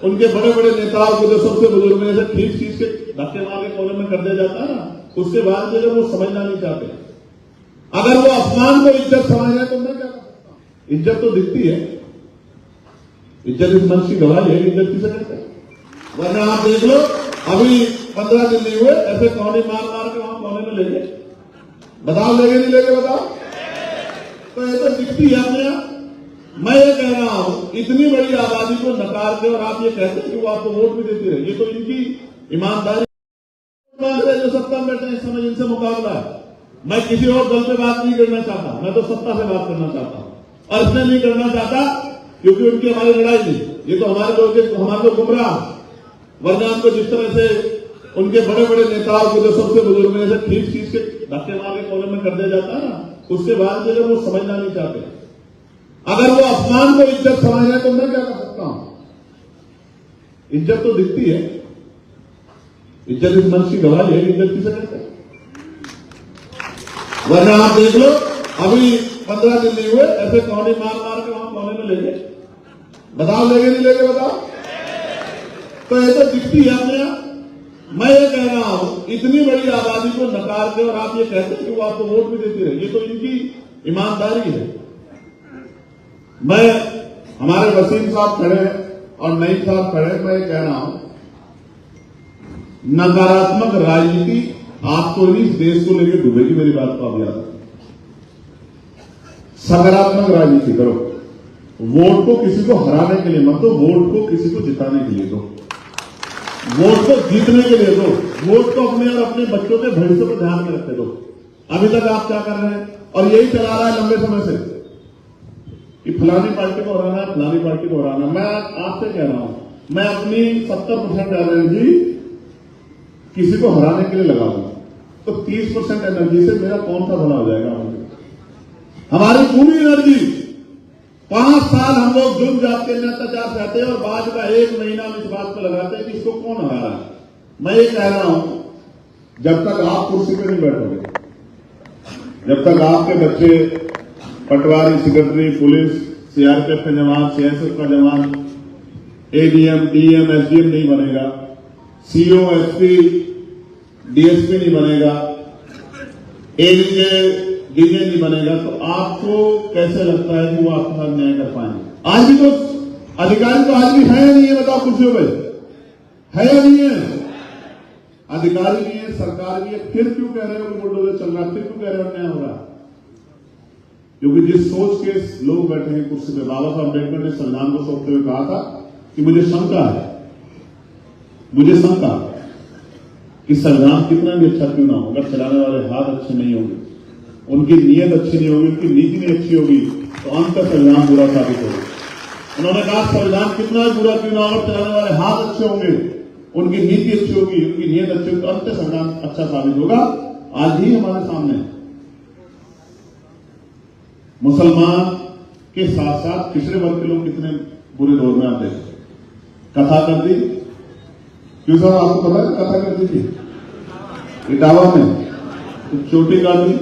उनके बड़े बड़े नेताओं को जो सबसे बुजुर्ग में से ठीक चीज के धक्के मार के कोने में कर दिया जाता है ना, उसके बाद भी अगर वो समझना नहीं चाहते, अगर वो अपमान को इज्जत समझ रहे तो मैं क्या कर सकता हूं। इज्जत तो दिखती है, इज्जत इस मंच की गवाही है, इज्जत किसे कहते हैं। वरना आप देख लो, अभी 15 दिन नहीं हुए ऐसे कौनी मार मार के वहां कोने में ले गए। बताओ लेगे नहीं लेगे, बताओ। तो ये तो दिखती है अपने आप। मैं ये कह रहा हूं, इतनी बड़ी आबादी को नकार के और आप ये कहते हैं कि वो आपको वोट भी देती रहे, ये तो इनकी ईमानदारी जो सत्ता में बैठे हैं, इस समय इनसे मुकाबला है। मैं किसी और दल पे बात नहीं करना चाहता, मैं तो सत्ता से बात करना चाहता हूं, और इसलिए नहीं करना चाहता क्योंकि उनकी हमारी लड़ाई नहीं, ये तो हमारे लोग हमारे लोग गुमराह। वरना हमको जिस तरह से उनके बड़े बड़े नेताओं को जो सबसे बुजुर्ग में से ठीक चीज के धक्के मार के कोने में कर दिया जाता है ना, उसके बाद भी अगर वो समझना नहीं चाहते, अगर वो अपमान को इज्जत समझ रहे तो मैं क्या कर सकता हूं। इज्जत तो दिखती है, इज्जत इस मंच की गवाही है, इज्जत किसे कहते हैं। वरना आप देख लो, अभी 15 दिन नहीं हुए ऐसे कौनी मार मार के वहां कोने में ले गए। बताओ लेगे नहीं लेगे, बताओ। तो ये तो दिखती है अपने आप। मैं ये कह रहा हूं, इतनी बड़ी आबादी को नकार के और आप ये कहते हैं कि वो आपको वोट भी देती रहे, ये तो इनकी ईमानदारी है। मैं, हमारे वसीम साहब खड़े हैं और नईम साहब खड़े हैं, मैं ये कह रहा हूं, नकारात्मक राजनीति आपको इस देश को लेकर डूबेगी। मेरी बात को आप याद रखें। सकारात्मक राजनीति करो, वोट को किसी को हराने के लिए मत दो, वोट को किसी को जिताने के लिए दो, वोट को जीतने के लिए दो, वोट को अपने और अपने बच्चों के भविष्य पर ध्यान में रखते दो। अभी तक आप क्या कर रहे हैं, और यही चला रहा है लंबे समय से कि फलानी पार्टी को हराना, फलानी पार्टी को हराना। मैं आपसे कह रहा हूं, मैं अपनी 70% एनर्जी किसी को हराने के लिए लगाऊंगा, तो 30% एनर्जी से मेरा कौन सा भला हो जाएगा। हमारी पूरी एनर्जी 5 साल हम लोग जुर्म जात के अत्याचार सहते हैं और बाद का 1 महीना में इस बात पर लगाते हैं कि इसको कौन हरा रहा है। मैं ये कह रहा हूं, जब तक आप कुर्सी पर नहीं बैठोगे, जब तक आपके बच्चे पटवारी, सेक्रेटरी, पुलिस, सीआरपीएफ का जवान, सीएसएफ का जवान, एडीएम, डीएम, एसडीएम नहीं बनेगा, सीओ, एसपी, डीएसपी नहीं बनेगा, एडीजे, डीजे नहीं बनेगा, तो आपको कैसे लगता है कि वो आपके साथ न्याय कर पाएंगे। आज भी तो अधिकारी तो आज भी है या नहीं है, बताओ कुर्सियों पे है या नहीं है। अधिकारी भी है, सरकार भी है, फिर क्यों कह रहे हो कि बुलडोजर चल रहा है, फिर क्यों कह रहे हो अन्याय हो रहा है। क्योंकि जिस सोच के लोग बैठे हैं कुर्सी पे, बाबा साहब अम्बेडकर ने संविधान को सौंपते हुए कहा था कि मुझे शंका है, मुझे शंका कि संविधान कितना भी अच्छा क्यों ना हो, अगर चलाने वाले हाथ अच्छे नहीं होंगे, उनकी नीयत अच्छी नहीं होगी, उनकी नीति नहीं अच्छी होगी, तो अंत तक संविधान बुरा साबित होगा। उन्होंने कहा संविधान कितना भी बुरा क्यों ना हो, चलाने वाले हाथ अच्छे होंगे, उनकी नीति अच्छी होगी, उनकी नीयत अच्छी होगी, तो अंत तक संविधान अच्छा साबित होगा। आज ही हमारे सामने मुसलमान के साथ साथ पिछड़े वर्ग के लोग कितने बुरे दौर में आते हैं। कथा कर दी, क्यों साहब आपको पता है कथा कर दी थी इटावा में, तो चोटी काट दी,